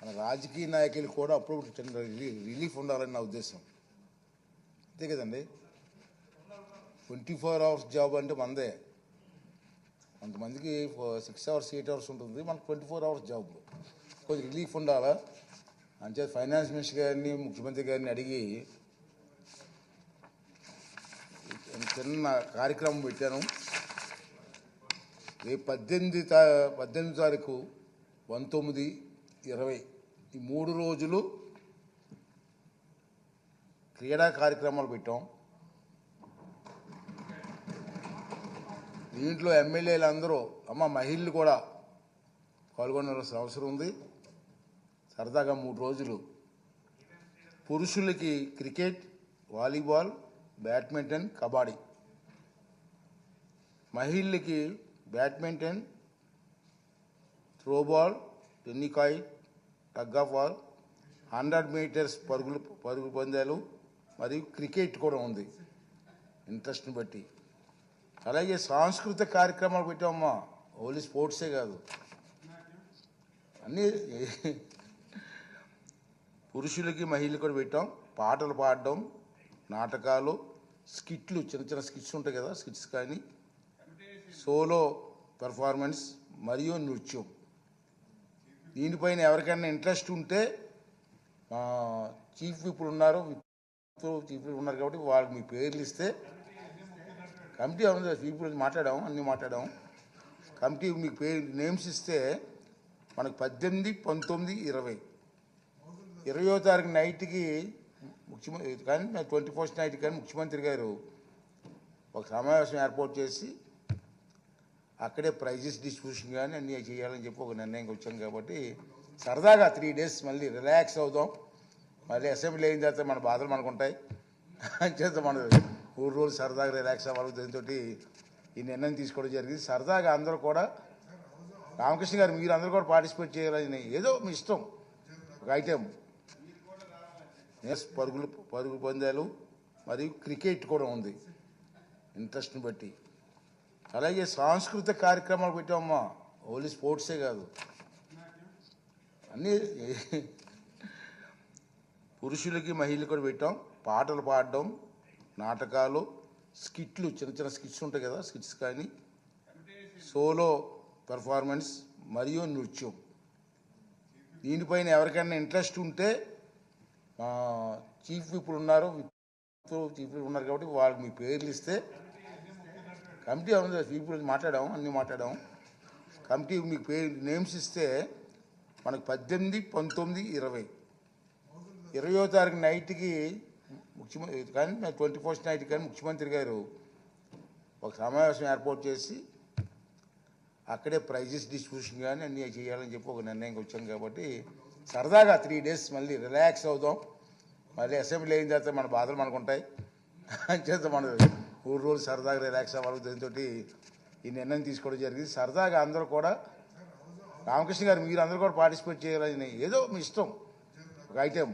మన రాజకీయ నాయకులు కూడా అప్పుడు రిలీఫ్ ఉండాలని నా ఉద్దేశం. అంతే కదండి. 24 hours జాబ్ అంటే మనదే. కొంతమందికి 6 hours 8 hours ఉంటుంది, మనకు 24 hours జాబ్. కొంచెం రిలీఫ్ ఉండాలా అంటే ఫైనాన్స్ మినిస్టర్ గారిని ముఖ్యమంత్రి గారిని అడిగి చిన్న కార్యక్రమం పెట్టాను. రేపు 18 తారీఖు 19, 20 ఈ 3 రోజులు క్రీడా కార్యక్రమాలు పెట్టాం. దీంట్లో ఎమ్మెల్యేలు అందరూ మహిళలు కూడా పాల్గొనాల్సిన అవసరం ఉంది. సరదాగా 3 రోజులు పురుషులకి క్రికెట్, వాలీబాల్, బ్యాడ్మింటన్, కబడ్డీ, మహిళలకి badminton, throwball, tenikoit, tug of war, 100 metres పరుగు పందాలు మరియు క్రికెట్ కూడా ఉంది ఇంట్రెస్ట్ని బట్టి. అలాగే సాంస్కృతిక కార్యక్రమాలు పెట్టామమ్మా, ఓన్లీ స్పోర్ట్సే కాదు, అన్నీ పురుషులకి మహిళలు కూడా పెట్టాం. పాటలు పాడడం, నాటకాలు, స్కిట్లు, చిన్న చిన్న స్కిట్స్ ఉంటాయి కదా, స్కిట్స్ కానీ సోలో పెర్ఫార్మెన్స్ మరియు నృత్యం. దీనిపైన ఎవరికైనా ఇంట్రెస్ట్ ఉంటే చీఫ్ విప్లు ఉన్నారు కాబట్టి వాళ్ళకి మీ పేర్లు ఇస్తే కమిటీ ఉంది. చీఫ్ మాట్లాడాము, అన్నీ మాట్లాడాము. కమిటీ మీకు పేరు నేమ్స్ ఇస్తే మనకు 18, 19, 20వ తారీఖు నైట్కి ముఖ్యమంత్రి కానీ 21st నైట్ కానీ ముఖ్యమంత్రి గారు ఒక సమావేశం ఏర్పాటు చేసి అక్కడే ప్రైజెస్ డిస్ట్రిబ్యూషన్ కానీ అన్నీ చేయాలని చెప్పి ఒక నిర్ణయంకి వచ్చాం. కాబట్టి సరదాగా 3 days మళ్ళీ రిలాక్స్ అవుదాం. మళ్ళీ అసెంబ్లీ అయిన తర్వాత మన బాధలు మనకు ఉంటాయి. చేత మన 3 రోజులు సరదాగా రిలాక్స్ అవ్వాలి. దీంతో ఈ నిర్ణయం తీసుకోవడం జరిగింది. సరదాగా అందరూ కూడా రామకృష్ణ గారు మీరు అందరూ కూడా పార్టిసిపేట్ చేయాలని, ఏదో మీ ఇష్టం ఒక ఐటెం. పరుగు పందాలు మరియు క్రికెట్ కూడా ఉంది ఇంట్రెస్ట్ని బట్టి. అలాగే సాంస్కృతిక కార్యక్రమాలు పెట్టామమ్మా, ఓన్లీ స్పోర్ట్సే కాదు, అన్నీ పురుషులకి మహిళలు కూడా పెట్టాం. పాటలు పాడడం, నాటకాలు, స్కిట్లు, చిన్న చిన్న స్కిట్స్ ఉంటాయి కదా, స్కిట్స్ కానీ సోలో పెర్ఫార్మెన్స్ మరియు నృత్యం. దీనిపైన ఎవరికైనా ఇంట్రెస్ట్ ఉంటే చీఫ్ విప్లు ఉన్నారు కాబట్టి వాళ్ళకి మీ పేర్లు ఇస్తే కమిటీ ఉంది. చీఫ్ మాట్లాడాము, అన్నీ మాట్లాడాము. కమిటీ మీకు పేరు నేమ్స్ ఇస్తే మనకు 18, 19, 20వ తారీఖు నైట్కి ముఖ్యమంత్రి కానీ 21st నైట్ కానీ ముఖ్యమంత్రి గారు ఒక సమావేశం ఏర్పాటు చేసి అక్కడే ప్రైజెస్ డిస్ట్రిబ్యూషన్ కానీ అన్నీ చేయాలని చెప్పి ఒక నిర్ణయంకి వచ్చాం. కాబట్టి సరదాగా 3 days మళ్ళీ రిలాక్స్ అవుదాం. మళ్ళీ అసెంబ్లీ అయిన తర్వాత మన బాధలు మనకు ఉంటాయి. చేత మన 3 రోజులు సరదాగా రిలాక్స్ అవ్వాలి. దీంతో ఈ నిర్ణయం తీసుకోవడం జరిగింది. సరదాగా అందరూ కూడా రామకృష్ణ గారు మీరు అందరూ కూడా పార్టిసిపేట్ చేయాలని, ఏదో మీ ఇష్టం ఒక ఐటెం.